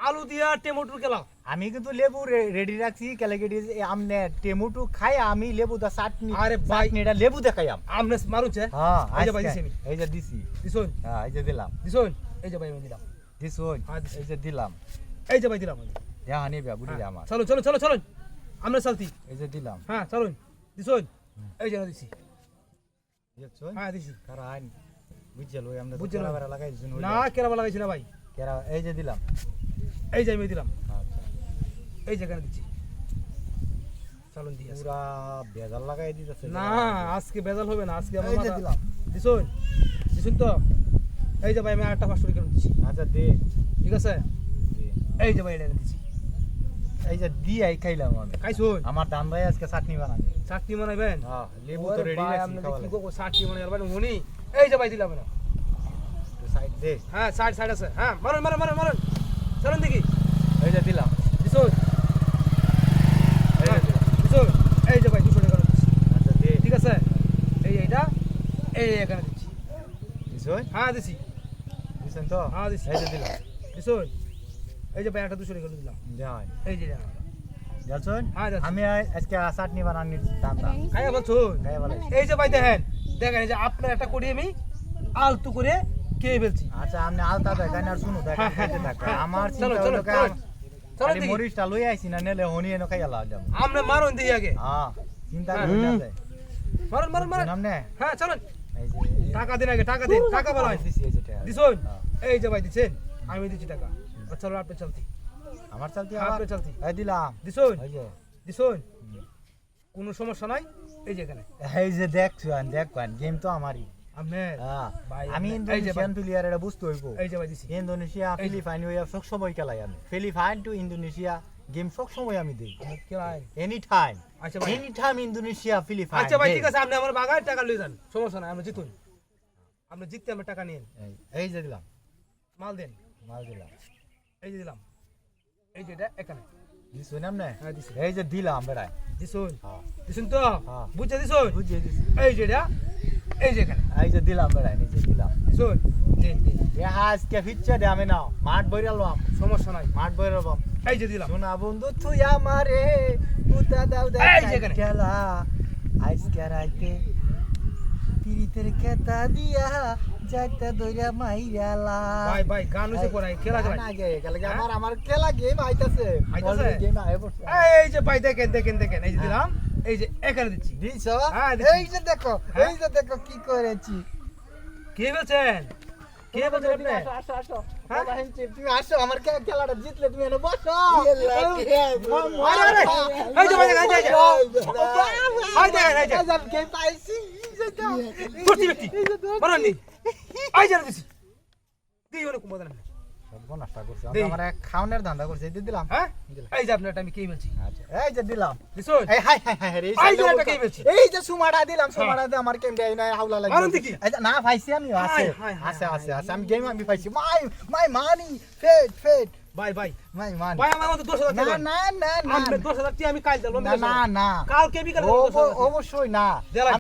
আলু দিয়া টমেটো কেলা আমি কিন্তু লেবু রেডি রাখছি কেলাগেডি আমনে টমেটো খাই আমি লেবু দা চাটনি আরে ভাই চাটনিটা লেবু দেখাইম আমনে মারুছে হ্যাঁ এই যে ভাই দিছি আমি এই যে দিছি দিছুন হ্যাঁ এই যে দিলাম দিছুন এই যে ভাই আমি দিলাম দিছুন হ্যাঁ, দিছি। এই যে দিলাম এই যে ভাই দিলাম আমি। হ্যাঁ নিবে বুড়ি আমার চলো চলো চলো চলো আমরা চলতি এই যে দিলাম হ্যাঁ চলুন দিছুন এই যে দিছি দেখছুন হ্যাঁ দিছি কারণ বুঝছল ওই আমরা বুঝছেন? কেলা বেরা লাগাই দিছুন না কেরাবা লাগাইছি না ভাই কেরা এই যে দিলাম এই যে আমি দিলাম আচ্ছা এই জায়গায় দিচ্ছি চলুন দিয়ে আসি। পুরা বেজাল লাগাই দিতেছে না আজকে বেজাল হবে না আজকে আমার এই যে মাথা- দিলাম দিছুন দিছুন তো এই যে ভাই আমি আরেকটা 500 টাকা দিচ্ছি আচ্ছা দে ঠিক আছে দে। এই যে ভাই এটা দিচ্ছি এই যে দিয়াই খাইলাম আমি খাইছুন আমার দান ভাই আজকে চাটনি বানাবে চাটনি বানাইবেন হ্যাঁ লেবু তো রেডি রাখছি খাওয়ালে চাটনি বানাইবেন উনি এই যে ভাই দিলাম না সাইড দে হ্যাঁ সাইড সাইড আছে হ্যাঁ মারুন মারুন মারুন মারুন চলুন দেখি এই যে দিলাম দিছুন এই যে দিলাম দিছুন এই যে ভাই 200 টাকা দিচ্ছি আচ্ছা দে ঠিক আছে এই এইটা এই এখানে দিচ্ছি দিছুন হ্যাঁ দিছি দিছেন তো হ্যাঁ দিছি এই যে দিলাম দিছুন এই যে ভাই একটা 200 টাকা দিলাম দেখাই এই যে দেখছুন হ্যাঁ, দেখছি। আমি আজকে চাটনি বানানোর দামটা খাইয়া বলছুন খাইয়া বলে এই যে ভাই দেখেন দেখেন এই যে আপনার একটা করি আমি আলতু করে কে ফেলছি আচ্ছা আপনি আলতা দেখেন আর শুনো দেখেন হ্যাঁ, খাইতে হ্যাঁ, থাকা হ্যাঁ। আমার চলো, চিন্তা চলো, হলো চলো। চলো খালি দেখি। মরিচটা লই আইছি না নেলে হনি এনে খাইয়া লাগলাম আমরা মারুন দিই আগে হ্যাঁ চিন্তা হ্যাঁ। করি আছে মারুন মারুন মারুন নাম নে হ্যাঁ চলুন এই যে টাকা দিন আগে টাকা দিন টাকা বলা হয় দিছি এই যে টাকা। দিছুন হ্যাঁ। এই যে ভাই দিছেন আমি দিচ্ছি টাকা চলো আপনি চলতি আমার চলতি আপনি আবার চলতি এই দিলাম দিছুন এই যে দিছুন কোনো সমস্যা নাই এই যে এখানে এই যে দেখছুন দেখবান গেম তো আমারই আপনার হ্যাঁ ভাই, আমি এই যে ইন্দোনেশিয়ান প্লেয়ার এটা বুঝতে হইব এই যে ভাই দিছি ইন্দোনেশিয়া এই যে- ফিলিপাইন ওই সব সময় খেলাই আমি ফিলিপাইন টু ইন্দোনেশিয়া গেম সব সময় আমি দেই কে ভাই এনি টাইম আচ্ছা ভাই এনি টাইম ইন্দোনেশিয়া ফিলিপাইন আচ্ছা ভাই ঠিক আছে আপনি আমার বাগায় টাকা লই যান সমস্যা নাই আপনি জিতুন আপনি জিততে আমার টাকা নিন এই যে দিলাম মাল দেন মাল দিলাম এই যে দিলাম এই যে এটা এখানে দিছুন আমনে হ্যাঁ দিছি এই যে দিলাম বেড়াই দিছুন হ্যাঁ দিছুন তো হ্যাঁ। বুঝছে দিছুন বুঝিয়ে দিছি এই যে এটা এই যে এখানে এই যে দিলাম বেড়াই নিজে দিলাম দিছুন দিন দিন এ আজকে ফিচ্ছে দে আমি নাও মাঠ বইরালাম সমস্যা নাই মাঠ বইরালাম এই যে দিলাম সোনা বন্ধু তুই আমারে উতা দাও দে এই যে এখানে। খেলা আজকে রাইতে পিরিতের কেতা দিয়া যাইতা দইরা মাইরালা ভাই ভাই গান হইছে পড়াই খেলা খেলা না গে গেলে আমার খেলা গেম আইতাছে আইতাছে? গেম আই পড়ছে এই যে ভাই দেখেন দেখেন দেখেন এই যে দিলাম এই যে এখানে দিচ্ছি দিছো হ্যাঁ, দিছি। এই যে দেখো হ্যাঁ? এই যে দেখো কি করেছি কে বলছেন কে বলছেন আপনি আসো আসো আসো হ্যাঁ? বাবা হেনচে তুমি আসো আমার খেলাটা জিতলে তুমি এনে বসো আরে আরে এই যে ভাই দেখেন এই যে এই দেখেন এই যে গেম পাইছি কুস্তি ব্যক্তি বলেন নি এই যে দিছি দিই অনেক মজা না সর্বনাশটা করছে দেই। আমার খাওয়ানোর ধান্দা করছে এই যে দিলাম হ্যাঁ দিলাম। এই যে আপনার আমি কে বলছি আচ্ছা এই যে দিলাম দিছুন এই হাই হাই হাই রে এই যে একটা কে বলছি এই যে সুমাড়া দিলাম সুমাড়া দিয়ে আমার কেম দেই না হাওলা লাগে আনন্দ কি? এই যে না পাইছি আমি আছে হাই, হাই, আছে হাই, আছে আছে আমি গেম আমি পাইছি মাই মানি ফেট ফেট ভাই ভাই মাই মানি ভাই আমার মতো 10,000 না টাকা না না না আমি 10,000 টাকা আমি কাল দিলাম না না না কালকে বিকালে অবশ্যই না দিলাম